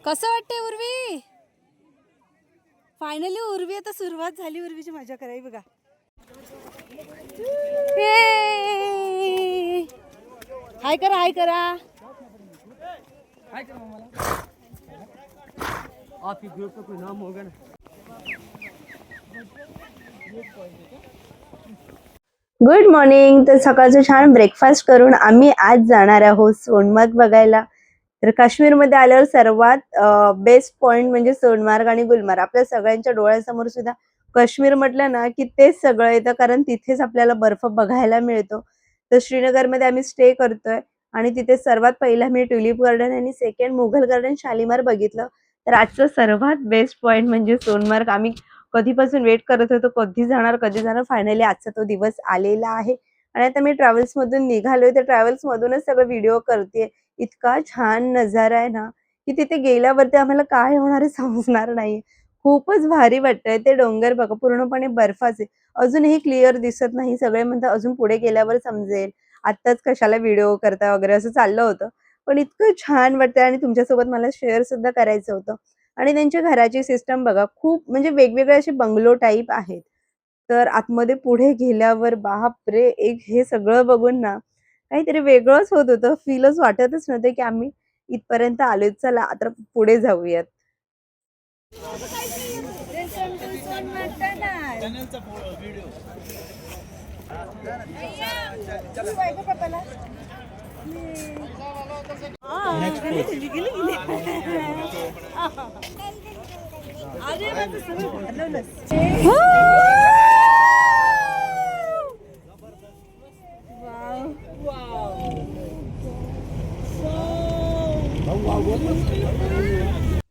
कसं वाटतंय उर्वी? फायनली उर्वी आता सुरुवात झाली. उर्वीची मजा करावी बघा. हाय करा, हाय करा. आपकी ग्रुप का कोई नाम होगा ना? Good morning. तर सकाळचं छान ब्रेकफास्ट करून आम्ही आज जाणार आहोत सोनमार्ग बघायला. तर काश्मीरमध्ये आल्यावर सर्वात बेस्ट पॉइंट म्हणजे सोनमार्ग आणि गुलमार्ग. आपल्या सगळ्यांच्या डोळ्यासमोर सुद्धा काश्मीर म्हटलं ना की तेच सगळं येतं, कारण तिथेच आपल्याला बर्फ बघायला मिळतो. तर श्रीनगरमध्ये आम्ही स्टे करतोय आणि तिथे सर्वात पहिला मी ट्युलिप गार्डन आणि सेकंड मुघल गार्डन शालीमार बघितलं. तर आजचं सर्वात बेस्ट पॉइंट म्हणजे सोनमार्ग. आम्ही कधीपासून वेट करत होतो, कधी जाणार कधी जाणार. फायनली आजचा तो दिवस आलेला आहे आणि आता मी ट्रॅव्हल्स मधून निघालोय. तर ट्रॅव्हल्स मधूनच सगळं व्हिडिओ करते. इतका छान नजारा आहे ना की तिथे गेल्यावरती आम्हाला काय होणार आहे समजणार नाही. खूपच भारी वाटतंय. ते डोंगर बघा पूर्णपणे बर्फाचे, अजूनही क्लिअर दिसत नाही. सगळे म्हणतात अजून पुढे गेल्यावर समजेल, आत्ताच कशाला व्हिडिओ करता वगैरे असं चाललं होतं. पण इतकं छान वाटतंय आणि तुमच्यासोबत मला शेअर सुद्धा करायचं होतं. आणि त्यांच्या घराची सिस्टम बघा, खूप म्हणजे वेगवेगळे असे बंगलो टाईप आहेत. तर आतमध्ये पुढे गेल्यावर बापरे, एक हे सगळं बघून ना काहीतरी वेगळंच होत होतं. फीलच वाटतच नव्हतं की आम्ही इथपर्यंत आलोय. चला आता पुढे जाऊयात.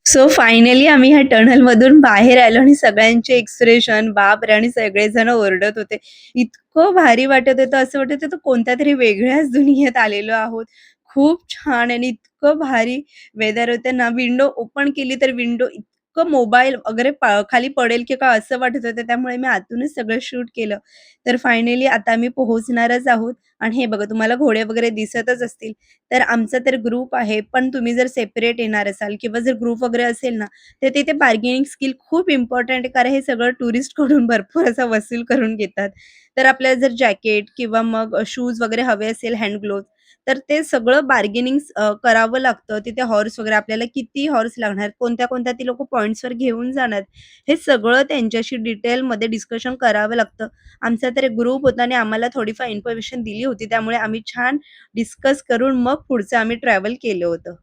सो फायनली आम्ही ह्या टनल मधून बाहेर आलो आणि सगळ्यांचे एक्सप्रेशन बापरे, आणि सगळेजण ओरडत होते. इतकं भारी वाटत होतं, असं वाटत होतं कोणत्या तरी वेगळ्याच दुनियेत आलेलो आहोत. खूप छान आणि इतकं भारी वेदर होतं ना. विंडो ओपन केली तर विंडो इतकं मोबाईल वगैरे खाली पडेल की काय असं वाटत होतं. त्यामुळे मी आतूनच सगळं शूट केलं. तर फायनली आता आम्ही पोहोचणारच आहोत. आणि हे बघा तुम्हाला घोडे वगैरे दिसतच असतील. तर आमचा तर ग्रुप आहे, पण तुम्ही जर सेपरेट येणार असाल किंवा जर ग्रुप वगैरे असेल ना, तर तिथे बार्गेनिंग स्किल खूप इम्पॉर्टंट आहे. कारण हे सगळं टुरिस्टकडून भरपूर असा वसूल करून घेतात. तर आपल्याला जर जॅकेट किंवा मग शूज वगैरे हवे असेल, हँड ग्लोव्हज, तर ते सगळं बार्गेनिंग करावं लागतं. तिथे हॉर्स वगैरे आपल्याला किती हॉर्स लागणार, कोणत्या-कोणत्या ती लोकं पॉइंट्सवर घेऊन जाणार, हे सगळं त्यांच्याशी डिटेलमध्ये डिस्कशन करावं लागतं. आमचा तर ग्रुप होता आणि आम्हाला थोडीफार इन्फॉर्मेशन दिली होती. त्यामुळे आम्ही छान डिस्कस करून मग पुढचं आम्ही ट्रॅव्हल केलं होतं.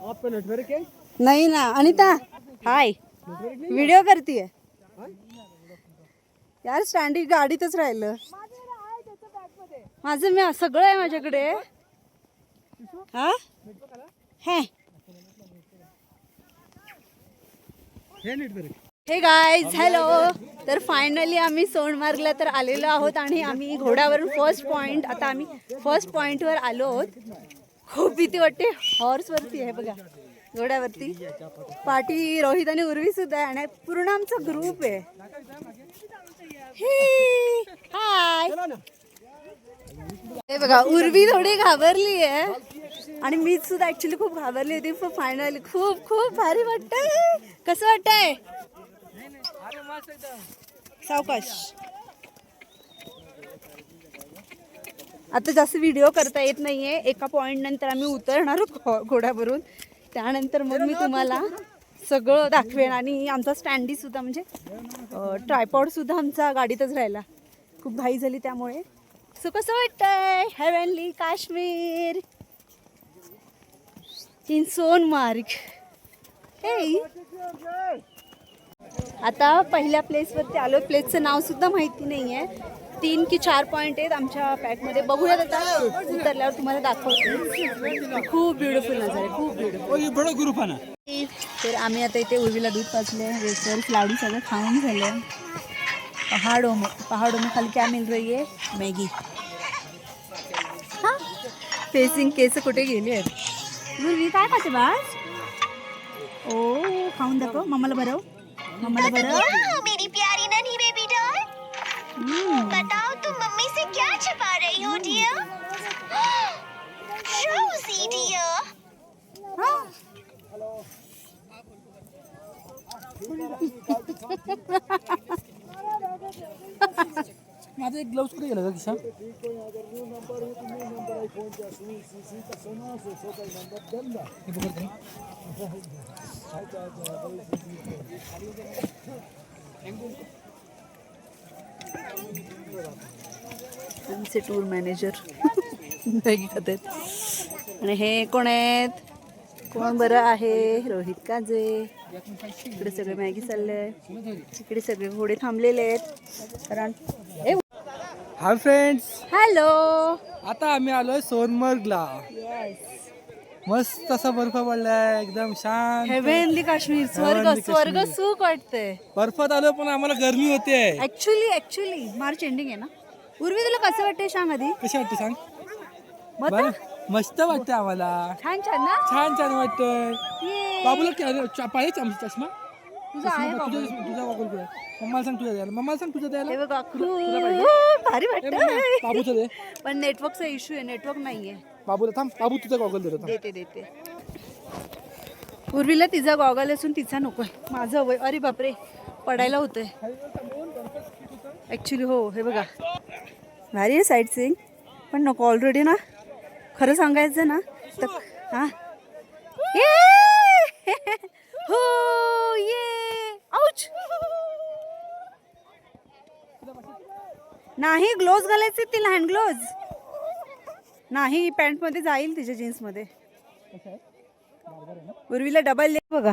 आपका नेटवर्क है? नाही ना अनिता. हाय, व्हिडिओ करतीये यार. स्टँडिंग गाडीतच राहिलं माझं. मी सगळं आहे माझ्याकडे. हा हे नेटवर्क. हे गाईज, हॅलो. तर फायनली आम्ही सोनमार्गला तर आलेलो आहोत आणि आम्ही घोड्यावरून फर्स्ट पॉइंट, आता आम्ही फर्स्ट पॉइंटवर आलो आहोत. खूप भीती वाटते. हॉर्सवरती आहे बघा, घोड्यावरती. पाठी रोहित आणि उर्वी सुद्धा आहे आणि पूर्ण आमचा ग्रुप आहे. हाय. हे बघा उर्वी थोडी घाबरली आहे आणि मी सुद्धा ऍक्च्युली खूप घाबरली होती. फायनली खूप खूप भारी वाटतंय. कसं वाटतंय? सावकाश. आता जास्त व्हिडिओ करता येत नाहीये. एका पॉइंट नंतर आम्ही उतरणार घोड्यावरून. त्यानंतर मग मी तुम्हाला सगळं दाखवेन. आणि आमचा स्टँडी सुद्धा म्हणजे ट्रायपॉड सुद्धा आमचा गाडीतच राहिला. खूप घाई झाली त्यामुळे. सो कसं वाटतंय? Heavenly Kashmir in Sonamarg. हे आता पहिल्या प्लेसवरती आलो. प्लेसचं नाव सुद्धा माहिती नाही आहे. 3 की 4 पॉईंट आहेत आमच्या पॅकमध्ये. बघूयात आता उतरल्यावर तुम्हाला दाखवते. खूप ब्युटिफुल नजारा आहे, खूप ब्युटिफुल. बड़ा ग्रुप है ना. तर आम्ही आता इथे उर्वीला दूध पाजले, वेफर्स लाडू सगळं खाऊन झालं. पहाड़ों में खाली क्या मिल रही है? मैगी. हाँ, फेसिंग केस कुठे गेले आहेत? उर्वी काय खाते बास? ओ खाऊन दाखव मम्माला. भरव मम्माला, भरव. मेरी प्यारी नन्ही बेबी डॉल, बताओ तुम मम्मी से क्या छुपा रही हो डियर? एक ग्लव्स कुठे गेला किशा? आमचे टूर मॅनेजर मॅगी खात आहेत. आणि हे कोण आहेत? कोण बरं आहे? रोहित काजे. इकडे सगळे मॅगी चालले, इकडे सगळे घोडे थांबलेले आहेत कारण हाय फ्रेंड्स, हॅलो. आता आम्ही आलोय सोनमर्गला. मस्त असा बर्फ पडलाय, एकदम शांत. हेवेनली काश्मीर, स्वर्ग Heavenly स्वर्ग काश्मीर. सुख वाटतंय. बर्फात आलो पण आम्हाला गरमी होते. ऍक्च्युली मार्च एंडिंग आहे ना. उर्वी तुला कसं वाटतंय सांग आधी. कशी वाटते सांग? मग बरं, मस्त वाटते आम्हाला. छान छान ना. छान छान वाटतंय. ये. बाबूला पाहिजे चष्मा? तुझा आहे तुझा बाबू. तुझा वागून कुठे? मम्माला सांग तुझा द्यायला. मम्माला सांग तुझा द्यायला. हे बघा तुला पाहिजे? भारी ए, मम्मा, वाटतंय. बाबूचं दे. पण नेटवर्कचा इश्यू आहे, नेटवर्क नाहीये. बाबूला थांब, बाबू तुझा गॉगल देतो थांब. देते. उर्वीला तिचा गॉगल असून तिचा नकोय. माझं हवंय. अरे बापरे, पडायला होतंय ऍक्च्युली. हो, हे बघा भारी आहे साईट सीइंग, पण नको ऑलरेडी ना. खरं सांगायचं ना तर हा ये हो ये आउच. नाही ग्लोव्ज घालायचे तिला, हँड ग्लोव्ज नाही. पॅन्ट मध्ये जाईल तिच्या जीन्स मध्ये. उर्वीला डबल बघा,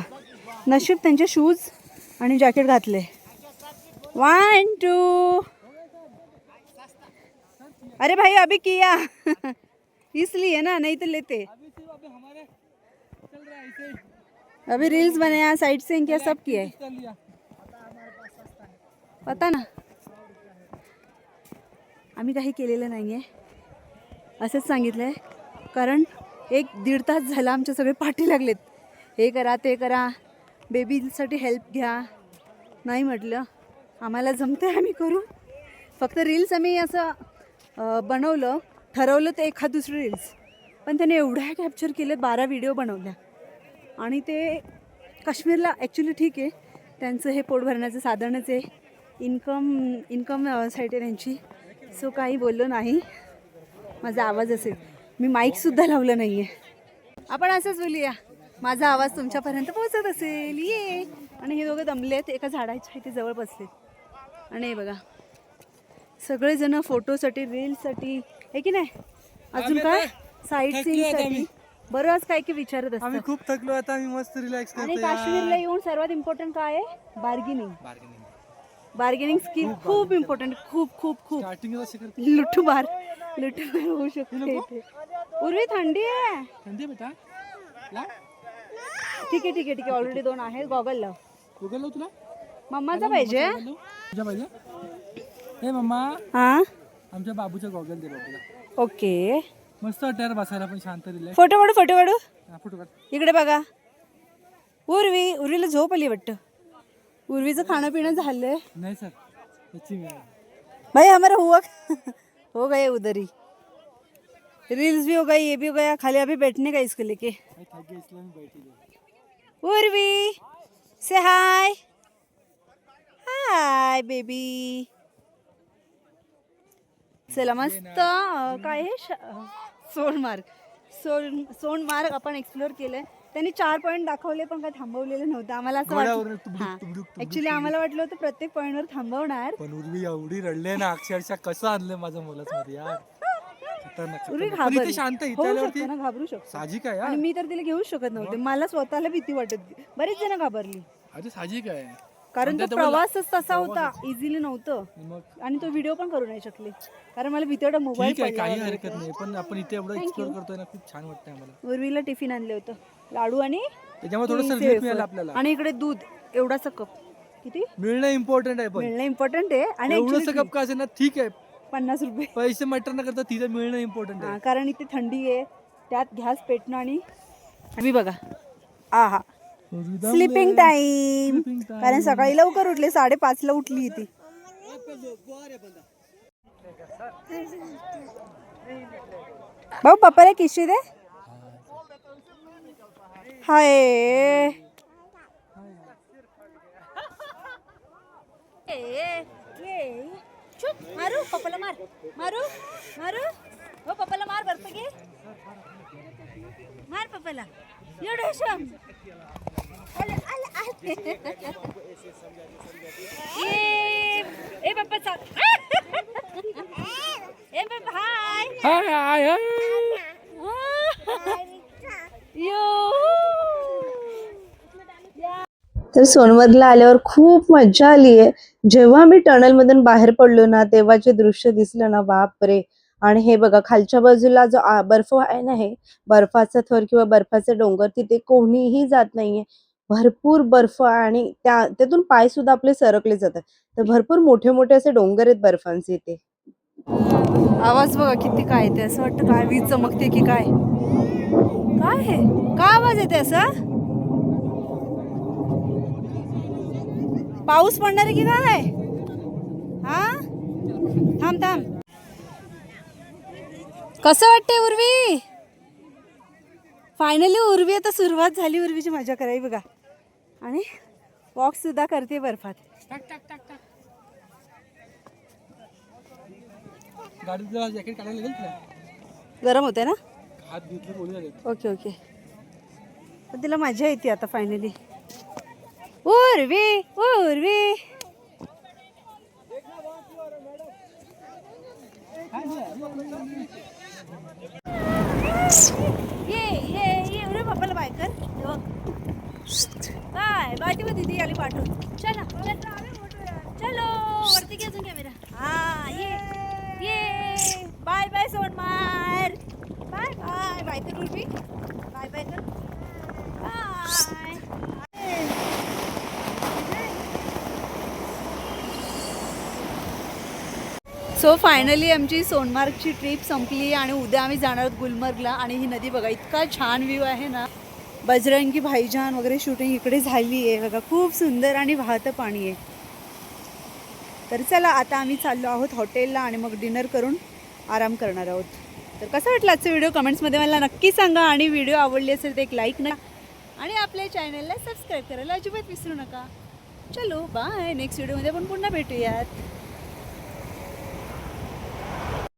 नशीब त्यांचे शूज आणि जॅकेट घातले. 1 2. अरे भाई अभी किया इसलिए ना, नहीं तो लेते. अभी रील्स बनाया, साइट सीइंग किया, सब किया है. पता ना, आम्ही काही केलेलं नाहीये, असंच सांगितलंय. कारण 1-1.5 तास झाला आमचे सगळे पाठी लागलेत. हे करा ते करा, बेबीसाठी हेल्प घ्या. नाही म्हटलं आम्हाला जमतंय, आम्ही करू. फक्त रील्स आम्ही असं बनवलं, ठरवलं ते एखाद दुसरी रील्स, पण त्याने एवढ्या कॅप्चर केले. 12 व्हिडिओ बनवल्या. आणि ते काश्मीरला ॲक्च्युली ठीक आहे, त्यांचं हे पोट भरण्याचं साधनच आहे. इन्कम साईट आहे त्यांची. सो काही बोललो नाही. माझा आवाज असेल, मी माईकसुद्धा लावलं नाही आहे. आपण असंच बोलूया, माझा आवाज तुमच्यापर्यंत पोहोचत असेल. ये. आणि हे दोघं दमलेत, एका झाडाच्या इथे जवळ बसलेत. आणि हे बघा सगळेजण फोटोसाठी, रील्ससाठी, हे की नाही. अजून काय साईट सीइंगसाठी बरंच काय की विचारत आम्ही असतात. खूप थकलो आता, आम्ही मस्त रिलॅक्स आणि करतो. काश्मीरला येऊन सर्वात इम्पॉर्टंट काय आहे? बार्गेनिंग स्किल खूप इम्पॉर्टंट. खूप स्टार्टिंगला शिकत लुटूबार होऊ शकते इथे. उर्वी थंडी आहे. थंडी बेटा. ठीक आहे. ऑलरेडी 2 आहेत. गॉगल लाव. गुगल लाव तुला. मम्माचा पाहिजे. तुझ्या पाहिजे. हे मम्मा, हा आमच्या बाबूचा गॉगल दे बाबूला. ओके. मस्त वाटतं यार बसायला पण, शांत रिलॅक्स. फोटो काढू. फोटो काढ. इकडे बघा. उर्वीला झोप आली वाटतं. उर्वीचं खाणं पिणं झालंय. नाही सर, त्याची भाई हमारा हुआ हो गए उधर ही. रील्स भी हो गई, ये भी हो गया, खाली अभी बैठने का इसको लेके. थक गए इसलिए हम बैठे थे. उर्वी से हाय. Hi baby. चला मस्त काय आहे सोनमार्ग आपण एक्सप्लोअर केलंय. त्यांनी 4 पॉईंट दाखवले पण काय थांबवलेलं नव्हतं. आम्हाला असं वाटलं, ऍक्च्युली आम्हाला वाटलं होतं प्रत्येक पॉईंटवर थांबवणार. पण उर्वी एवढी रडले ना, अक्षरशः कसं आणलं माझं मुलाच मध्ये यार. उर्वी पण इथे शांत आहे, होऊ त्यावरती शकतो ना, घाबरू शकतो. साहजिक आहे यार. आणि मी तर तिला घेऊ शकत नव्हते. मला स्वतःला भीती वाटत होती. बरेच जण घाबरली अरे साहजिक आहे. कारण तो प्रवासच तसा होता, इझिली नव्हतं. मग आणि तो व्हिडिओ पण करू नाही शकले कारण मला भीती वाटत मोबाईल. ठीक आहे, काही हरकत नाही. पण आपण इथे एवढं एक्सप्लोर करतोय ना, खूप छान वाटतंय आम्हाला. उर्वीला टिफिन आणले होतं, लाडू आणि त्याच्यामुळे थोडंसं रिलीफ मिळालं आपल्याला. आणि इकडे दूध एवढासा कप. किती मिळणं इम्पॉर्टंट आहे. पण मिळणं इम्पॉर्टंट आहे. आणि एवढंसं कप का असेल ना, ठीक आहे, 50 रुपये. पैसे मॅटर न करता तिथे मिळणं इम्पॉर्टंट आहे. कारण इथे थंडी आहे, त्यात गॅस पेटणं. आणि आम्ही बघा आहा स्लीपिंग टाइम. कारण सकाळी लवकर उठले, 5:30ला उठली ती. भाऊ पप्पाला किशी दे. हाय चुप मारू पप्पाला मार मारू मारू हो पप्पाला मार बर्फ घे मार पप्पाला एवढं शम आले आले आले ए पप्पा चाल ए पप्पा हाय तर सोनमर्गला आल्यावर खूप मज्जा आली आहे. जेव्हा मी टनल मधून बाहेर पडलो ना तेव्हाचे दृश्य दिसलं ना बापरे. आणि हे बघा खालच्या बाजूला जो बर्फ आहे ना, हे बर्फाचा थर किंवा बर्फाचे डोंगर, तिथे कोणीही जात नाहीये. भरपूर बर्फ आहे आणि त्यातून पाय सुद्धा आपले सरकले जातात. तर भरपूर मोठे मोठे असे डोंगर आहेत बर्फांचे इथे. आवाज बघा किती काय येते, असं वाटतं काय वीज चमकते की काय. काय हे काय आवाज येते असा. पाऊस पडणार आहे की काय. हा थांब थांब. कसं वाटते उर्वी. फायनली उर्वी आता सुरुवात झाली. उर्वीची मजा करावी बघा आणि वॉक सुद्धा करते बर्फात. गाडीतलं जॅकेट काढायला लागेल तुला. गरम होते ना. हात घेतले ओले झाले. Okay okay. पण तिला मजा येते आता फायनली. उर्वी उर्वी ये उरे पप्पाला बाय कर. काय बाटी दीदी आली पाठवून. चला चलो वरती घे अजून कॅमेरा. हा ये bye bye Sonmarg. Bye bye bye कर उर्वी. बाय बाय कर. बाय. सो फायनली आमची सोनमार्गची ट्रिप संपली आणि उद्या आम्ही जाणार आहोत गुलमर्गला. आणि ही नदी बघा इतका छान व्ह्यू आहे ना. बजरंगी भाईजान वगैरे शूटिंग इकडे झाली आहे बघा. खूप सुंदर आणि वाहतं पाणी आहे. तर चला आता आम्ही चाललो आहोत हॉटेलला आणि मग डिनर करून आराम करणार आहोत. तर कसं वाटलं आजचा व्हिडिओ कमेंट्समध्ये मला नक्की सांगा. आणि व्हिडिओ आवडली असेल तर एक लाईक नका आणि आपल्या चॅनलला सबस्क्राईब करायला अजिबात विसरू नका. चलो बाय. नेक्स्ट व्हिडिओमध्ये आपण पुन्हा भेटूयात.